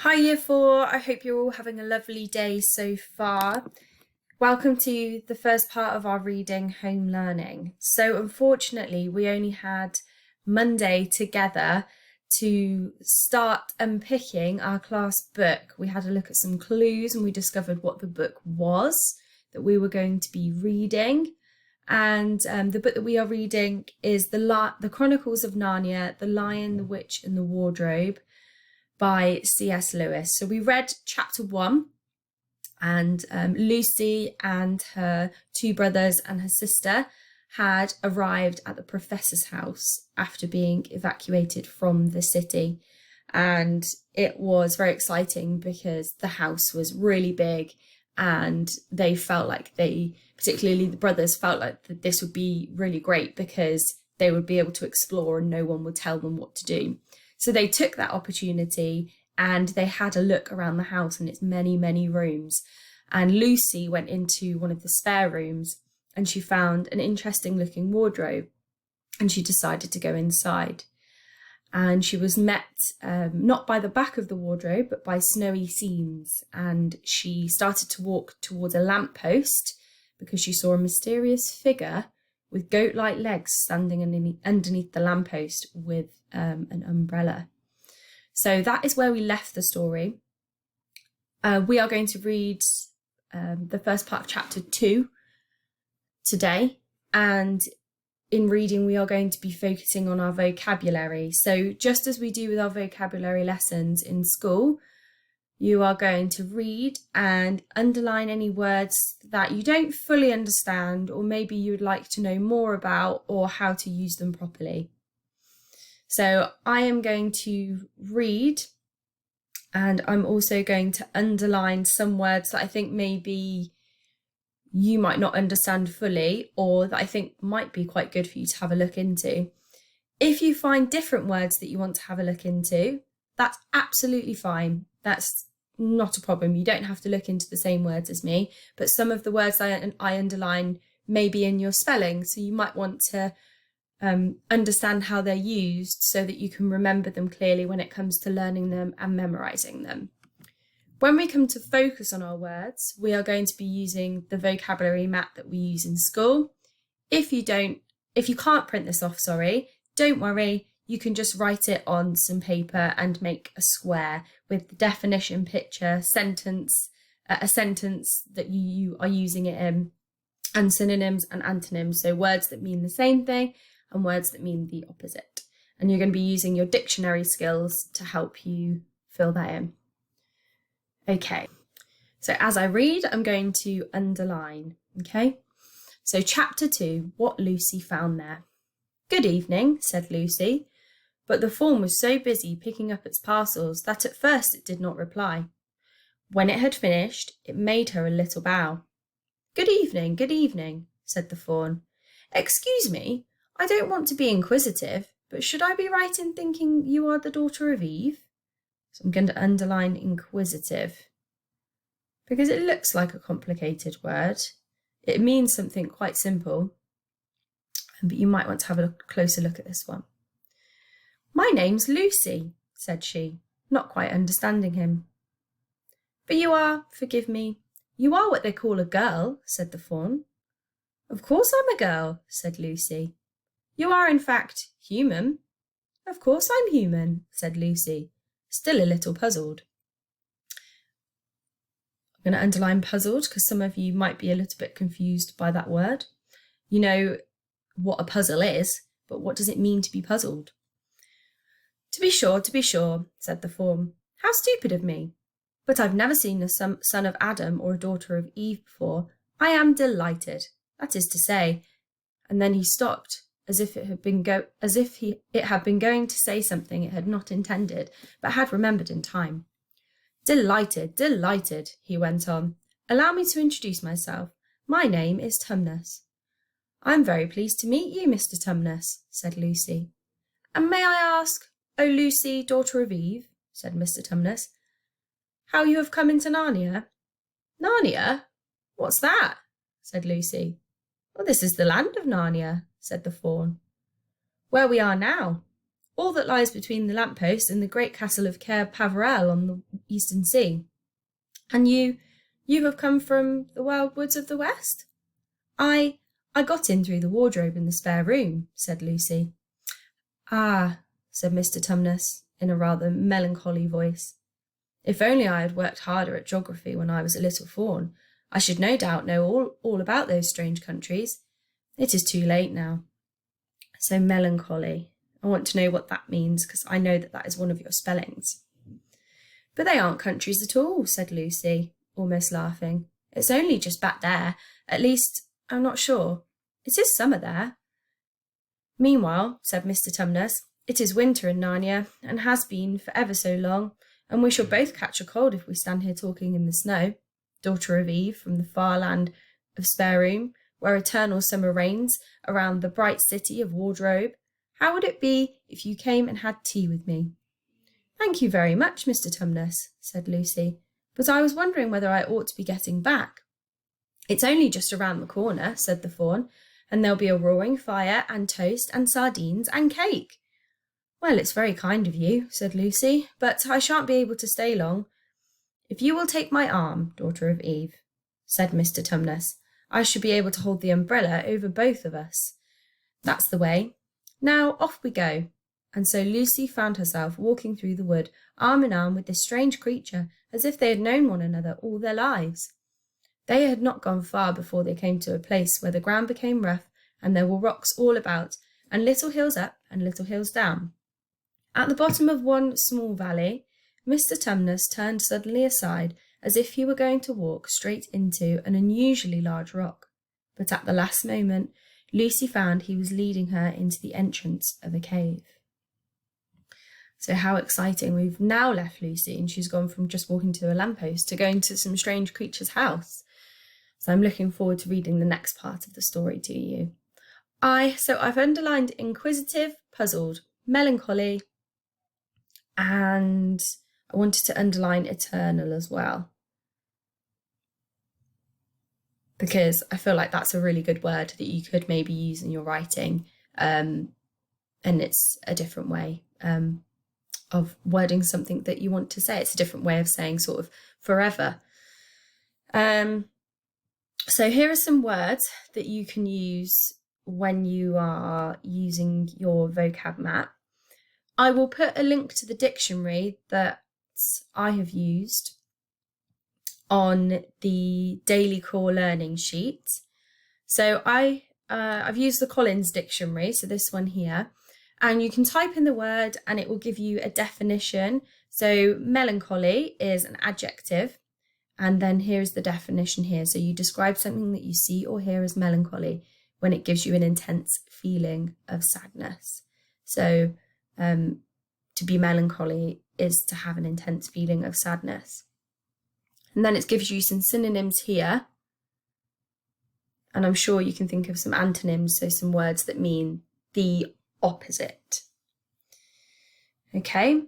Hi Year 4, I hope you're all having a lovely day so far. Welcome to the first part of our reading home learning. So unfortunately we only had Monday together to start unpicking our class book. We had a look at some clues and we discovered what the book was that we were going to be reading. And the book that we are reading is the Chronicles of Narnia, The Lion, the Witch and the Wardrobe by C.S. Lewis. So we read chapter 1, and Lucy and her two brothers and her sister had arrived at the professor's house after being evacuated from the city. And it was very exciting because the house was really big and they felt like particularly the brothers, felt like that this would be really great because they would be able to explore and no one would tell them what to do. So they took that opportunity and they had a look around the house and its many, many rooms. And Lucy went into one of the spare rooms and she found an interesting looking wardrobe and she decided to go inside. And she was met not by the back of the wardrobe, but by snowy seams. And she started to walk towards a lamppost because she saw a mysterious figure with goat-like legs standing underneath the lamppost with an umbrella. So that is where we left the story. We are going to read the first part of chapter 2 today. And in reading, we are going to be focusing on our vocabulary. So just as we do with our vocabulary lessons in school, you are going to read and underline any words that you don't fully understand, or maybe you would like to know more about or how to use them properly. So I am going to read and I'm also going to underline some words that I think maybe you might not understand fully or that I think might be quite good for you to have a look into. If you find different words that you want to have a look into, that's absolutely fine. That's not a problem. You don't have to look into the same words as me, but some of the words I underline may be in your spelling, so you might want to understand how they're used so that you can remember them clearly when it comes to learning them and memorising them. When we come to focus on our words, we are going to be using the vocabulary map that we use in school. If you can't print this off, don't worry. You can just write it on some paper and make a square with the definition, picture, a sentence that you are using it in, and synonyms and antonyms, so words that mean the same thing and words that mean the opposite. And you're going to be using your dictionary skills to help you fill that in. Okay, so as I read, I'm going to underline, okay? So chapter 2, What Lucy Found There. Good evening, said Lucy, but the fawn was so busy picking up its parcels that at first it did not reply. When it had finished, it made her a little bow. Good evening, said the fawn. Excuse me, I don't want to be inquisitive, but should I be right in thinking you are the daughter of Eve? So I'm going to underline inquisitive because it looks like a complicated word. It means something quite simple, but you might want to have a closer look at this one. My name's Lucy, said she, not quite understanding him. But forgive me, you are what they call a girl, said the fawn. Of course I'm a girl, said Lucy. You are in fact human. Of course I'm human, said Lucy, still a little puzzled. I'm going to underline puzzled because some of you might be a little bit confused by that word. You know what a puzzle is, but what does it mean to be puzzled? To be sure, said the fawn. How stupid of me. But I've never seen a son of Adam or a daughter of Eve before. I am delighted. That is to say, and then he stopped, as if it had been going to say something it had not intended, but had remembered in time. Delighted, he went on. Allow me to introduce myself. My name is Tumnus. I'm very pleased to meet you, Mr. Tumnus, said Lucy. And may I ask, O Lucy, daughter of Eve, said Mr. Tumnus, how you have come into Narnia? Narnia? What's that? Said Lucy. Well, this is the land of Narnia, said the fawn. Where we are now. all that lies between the lamppost and the great castle of Cair Paverel on the eastern sea. And you have come from the wild woods of the west? I got in through the wardrobe in the spare room, said Lucy. Ah, said Mr. Tumnus in a rather melancholy voice. If only I had worked harder at geography when I was a little fawn, I should no doubt know all about those strange countries. It is too late now. So melancholy. I want to know what that means, because I know that is one of your spellings. But they aren't countries at all, said Lucy, almost laughing. It's only just back there. At least, I'm not sure. It is summer there. Meanwhile, said Mr. Tumnus, it is winter in Narnia, and has been for ever so long, and we shall both catch a cold if we stand here talking in the snow. Daughter of Eve, from the far land of Spare Room, where eternal summer reigns around the bright city of Wardrobe, how would it be if you came and had tea with me? Thank you very much, Mr. Tumnus, said Lucy, but I was wondering whether I ought to be getting back. It's only just around the corner, said the fawn, and there'll be a roaring fire and toast and sardines and cake. Well, it's very kind of you, said Lucy, but I shan't be able to stay long. If you will take my arm, Daughter of Eve, said Mr. Tumnus, I shall be able to hold the umbrella over both of us. That's the way. Now off we go. And so Lucy found herself walking through the wood, arm in arm with this strange creature, as if they had known one another all their lives. They had not gone far before they came to a place where the ground became rough, and there were rocks all about, and little hills up and little hills down. At the bottom of one small valley, Mr. Tumnus turned suddenly aside, as if he were going to walk straight into an unusually large rock. But at the last moment, Lucy found he was leading her into the entrance of a cave. So how exciting. We've now left Lucy and she's gone from just walking to a lamppost to going to some strange creature's house. So I'm looking forward to reading the next part of the story to you. So I've underlined inquisitive, puzzled, melancholy, and I wanted to underline eternal as well, because I feel like that's a really good word that you could maybe use in your writing, and it's a different way of wording something that you want to say. It's a different way of saying sort of forever. So here are some words that you can use when you are using your vocab map. I will put a link to the dictionary that I have used on the Daily Core Learning sheet. So I've used the Collins Dictionary, so this one here, and you can type in the word and it will give you a definition. So melancholy is an adjective, and then here's the definition here. So you describe something that you see or hear as melancholy when it gives you an intense feeling of sadness. So to be melancholy is to have an intense feeling of sadness. And then it gives you some synonyms here. And I'm sure you can think of some antonyms, so some words that mean the opposite. Okay,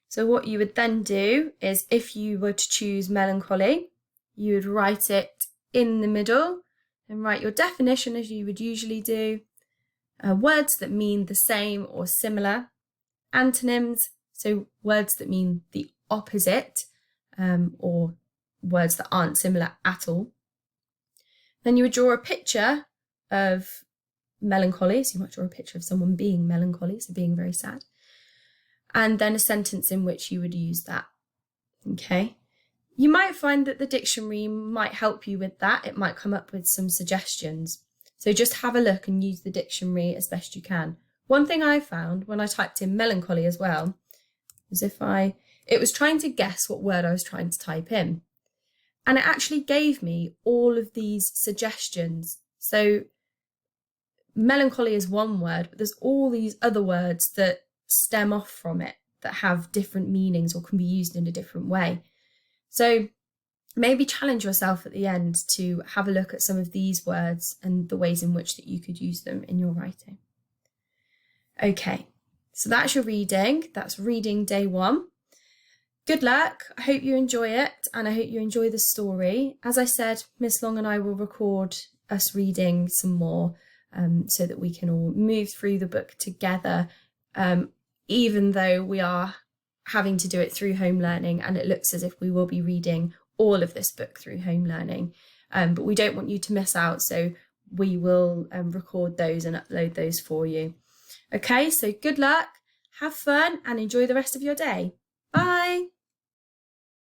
so what you would then do is, if you were to choose melancholy, you would write it in the middle and write your definition as you would usually do. Words that mean the same or similar. Antonyms, so words that mean the opposite, or words that aren't similar at all. Then you would draw a picture of melancholy, so you might draw a picture of someone being melancholy, so being very sad, and then a sentence in which you would use that. Okay, you might find that the dictionary might help you with that. It might come up with some suggestions, so just have a look and use the dictionary as best you can. One thing I found when I typed in melancholy as well was it was trying to guess what word I was trying to type in. And it actually gave me all of these suggestions. So melancholy is one word, but there's all these other words that stem off from it that have different meanings or can be used in a different way. So maybe challenge yourself at the end to have a look at some of these words and the ways in which that you could use them in your writing. Okay, so that's your reading. That's reading day 1. Good luck. I hope you enjoy it, and I hope you enjoy the story. As I said, Miss Long and I will record us reading some more so that we can all move through the book together. even though we are having to do it through home learning, and it looks as if we will be reading all of this book through home learning. But we don't want you to miss out, so we will record those and upload those for you. Okay, so good luck, have fun, and enjoy the rest of your day. Bye.